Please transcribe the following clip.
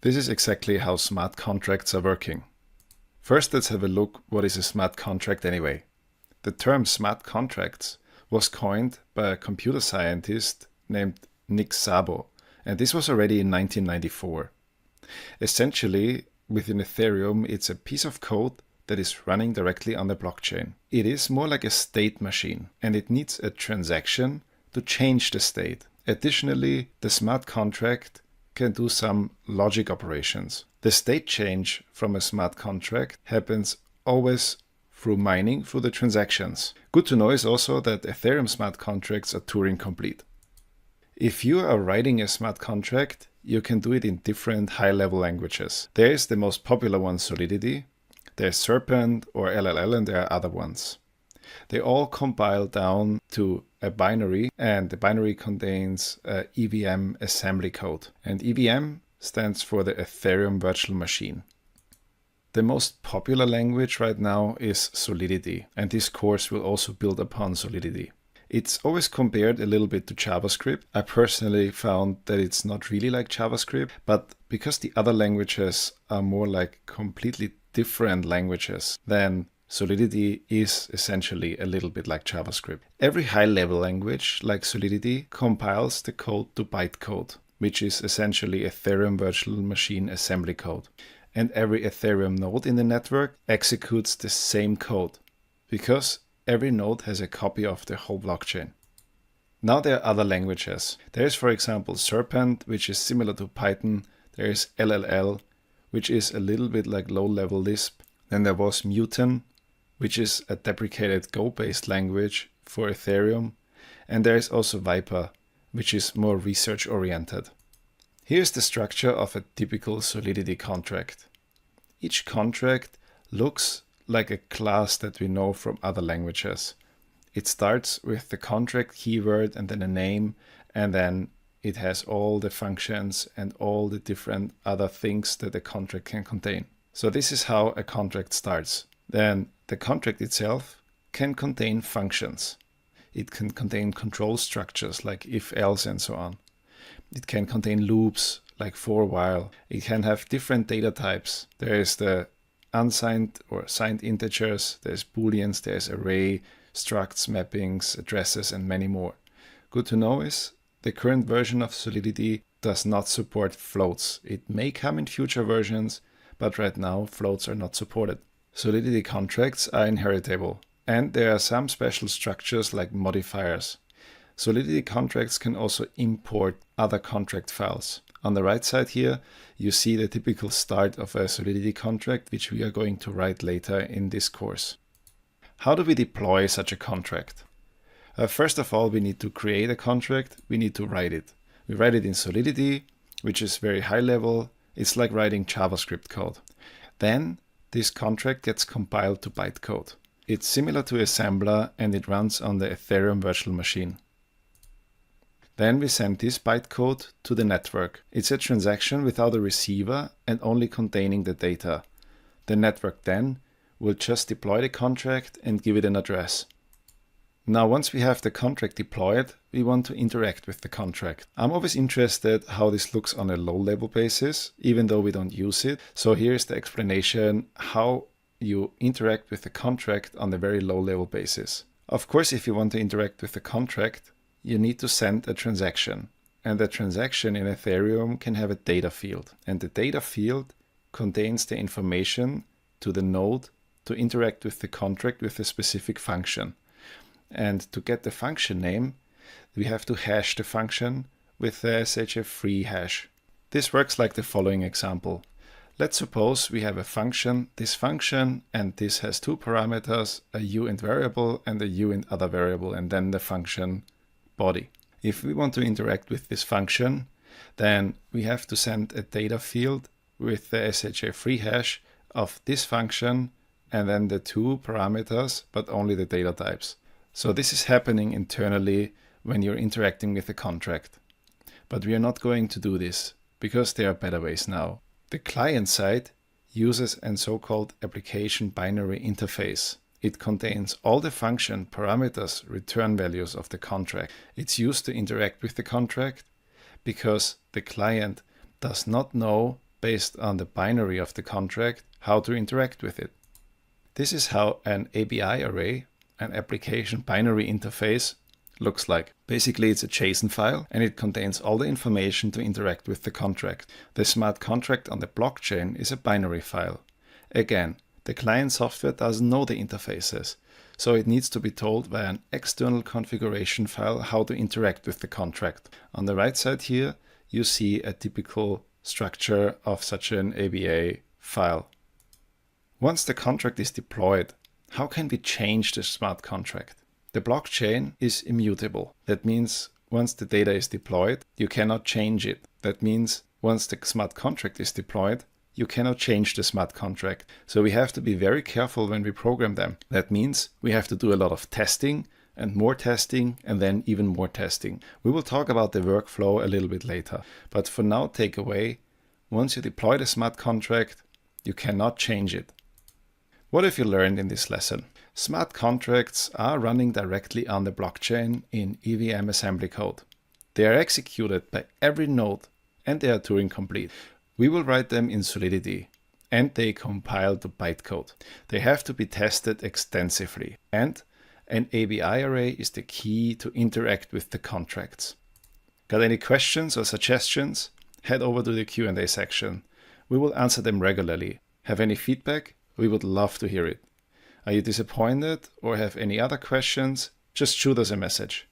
This is exactly how smart contracts are working. First, let's have a look what is a smart contract anyway. The term smart contracts was coined by a computer scientist named Nick Szabo, and this was already in 1994. Essentially, within Ethereum, it's a piece of code that is running directly on the blockchain. It is more like a state machine, and it needs a transaction to change the state. Additionally, the smart contract can do some logic operations. The state change from a smart contract happens always through mining through the transactions. Good to know is also that Ethereum smart contracts are Turing complete. If you are writing a smart contract, you can do it in different high-level languages. There is the most popular one, Solidity. There's Serpent or LLL, and there are other ones. They all compile down to a binary, and the binary contains EVM assembly code. And EVM stands for the Ethereum virtual machine. The most popular language right now is Solidity, and this course will also build upon Solidity. It's always compared a little bit to JavaScript. I personally found that it's not really like JavaScript, but because the other languages are more like completely different languages, then Solidity is essentially a little bit like JavaScript. Every high-level language, like Solidity, compiles the code to bytecode, which is essentially Ethereum virtual machine assembly code. And every Ethereum node in the network executes the same code, because every node has a copy of the whole blockchain. Now there are other languages. There is, for example, Serpent, which is similar to Python. There is LLL, which is a little bit like low-level Lisp. Then there was Muton, which is a deprecated Go-based language for Ethereum. And there is also Viper, which is more research-oriented. Here's the structure of a typical Solidity contract. Each contract looks like a class that we know from other languages. It starts with the contract keyword and then a name, and then it has all the functions and all the different other things that a contract can contain. So this is how a contract starts. Then the contract itself can contain functions. It can contain control structures like if, else, and so on. It can contain loops like for, while. It can have different data types. There is the unsigned or signed integers, there's booleans, there's array, structs, mappings, addresses, and many more. Good to know is the current version of Solidity does not support floats. It may come in future versions, but right now floats are not supported. Solidity contracts are inheritable, and there are some special structures like modifiers. Solidity contracts can also import other contract files. On the right side here, you see the typical start of a Solidity contract, which we are going to write later in this course. How do we deploy such a contract? First of all, we need to create a contract. We need to write it. We write it in Solidity, which is very high level. It's like writing JavaScript code. Then this contract gets compiled to bytecode. It's similar to assembler, and it runs on the Ethereum virtual machine. Then we send this bytecode to the network. It's a transaction without a receiver and only containing the data. The network then will just deploy the contract and give it an address. Now, once we have the contract deployed, we want to interact with the contract. I'm always interested how this looks on a low-level basis, even though we don't use it. So here's the explanation how you interact with the contract on a very low-level basis. Of course, if you want to interact with the contract, you need to send a transaction. And the transaction in Ethereum can have a data field. And the data field contains the information to the node to interact with the contract with a specific function. And to get the function name, we have to hash the function with the SHA-3 hash. This works like the following example. Let's suppose we have a function, this function, and this has two parameters, a uint variable and a uint other variable, and then the function body. If we want to interact with this function, then we have to send a data field with the SHA-3 hash of this function and then the two parameters, but only the data types. So this is happening internally when you're interacting with a contract. But we are not going to do this because there are better ways now. The client side uses a so-called application binary interface. It contains all the function parameters, return values of the contract. It's used to interact with the contract because the client does not know based on the binary of the contract how to interact with it. This is how an ABI array, an application binary interface, looks like. Basically, it's a JSON file and it contains all the information to interact with the contract. The smart contract on the blockchain is a binary file. Again, the client software doesn't know the interfaces, so it needs to be told via an external configuration file how to interact with the contract. On the right side here, you see a typical structure of such an ABI file. Once the contract is deployed, how can we change the smart contract? The blockchain is immutable. That means once the data is deployed, you cannot change it. That means once the smart contract is deployed, you cannot change the smart contract. So we have to be very careful when we program them. That means we have to do a lot of testing and then even more testing. We will talk about the workflow a little bit later. But for now, take away, once you deploy the smart contract, you cannot change it. What have you learned in this lesson? Smart contracts are running directly on the blockchain in EVM assembly code. They are executed by every node and they are Turing complete. We will write them in Solidity and they compile to bytecode. They have to be tested extensively and an ABI array is the key to interact with the contracts. Got any questions or suggestions? Head over to the Q&A section. We will answer them regularly. Have any feedback? We would love to hear it. Are you disappointed or have any other questions? Just shoot us a message.